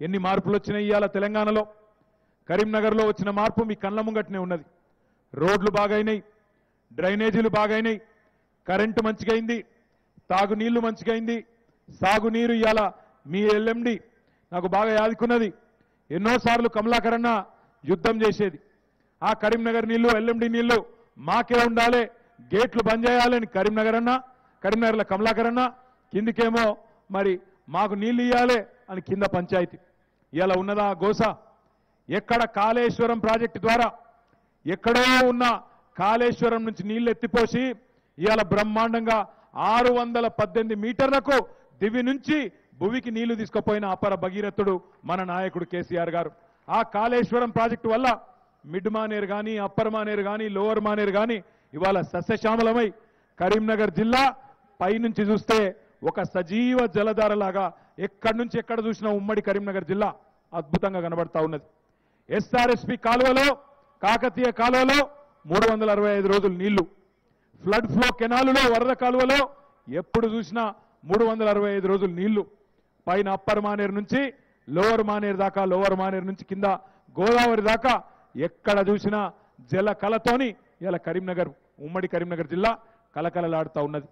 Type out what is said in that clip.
ఎన్ని మార్పులు వచ్చినాయి ఇవాళ తెలంగాణలో. కరీంనగర్లో వచ్చిన మార్పు మీ కళ్ళ ముంగట్నే ఉన్నది. రోడ్లు బాగైనాయి, డ్రైనేజీలు బాగైనాయి, కరెంటు మంచిగైంది, తాగునీళ్లు మంచిగైంది, సాగునీరు ఇవాళ మీ ఎల్ఎండి నాకు బాగా యాదుకున్నది. ఎన్నోసార్లు కమలాకరన్న యుద్ధం చేసేది, ఆ కరీంనగర్ నీళ్లు ఎల్ఎండి నీళ్లు మాకే ఉండాలి, గేట్లు బంద్ చేయాలని కరీంనగర్లో కమలాకరన్న, కిందికేమో మరి మాకు నీళ్లు ఇవ్వాలి అని కింద పంచాయతీ. ఇలా ఉన్నదా గోస? ఎక్కడ కాళేశ్వరం ప్రాజెక్టు ద్వారా ఎక్కడో ఉన్న కాళేశ్వరం నుంచి నీళ్లు ఎత్తిపోసి ఇవాళ బ్రహ్మాండంగా 618 మీటర్లకు దివి నుంచి భువికి నీళ్లు తీసుకుపోయిన అపర భగీరథుడు మన నాయకుడు కేసీఆర్ గారు. ఆ కాళేశ్వరం ప్రాజెక్టు వల్ల మిడ్ మానేరు కానీ, అప్పర్ మానేరు కానీ, లోవర్ మానేరు కానీ ఇవాళ సస్యశ్యామలమై కరీంనగర్ జిల్లా పైనుంచి చూస్తే ఒక సజీవ జలధారలాగా ఎక్కడి నుంచి ఎక్కడ చూసినా ఉమ్మడి కరీంనగర్ జిల్లా అద్భుతంగా కనబడతా ఉన్నది. ఎస్ఆర్ఎస్పి కాలువలో, కాకతీయ కాలువలో 365 రోజులు నీళ్లు, ఫ్లడ్ ఫ్లో కెనాలులో, వరద కాలువలో ఎప్పుడు చూసినా 365 రోజులు నీళ్లు. పైన అప్పర్ మానేరు నుంచి లోవర్ మానేరు దాకా, లోవర్ మానేరు నుంచి కింద గోదావరి దాకా ఎక్కడ చూసినా జల కళతోని ఇలా కరీంనగర్, ఉమ్మడి కరీంనగర్ జిల్లా కలకలలాడుతూ ఉన్నది.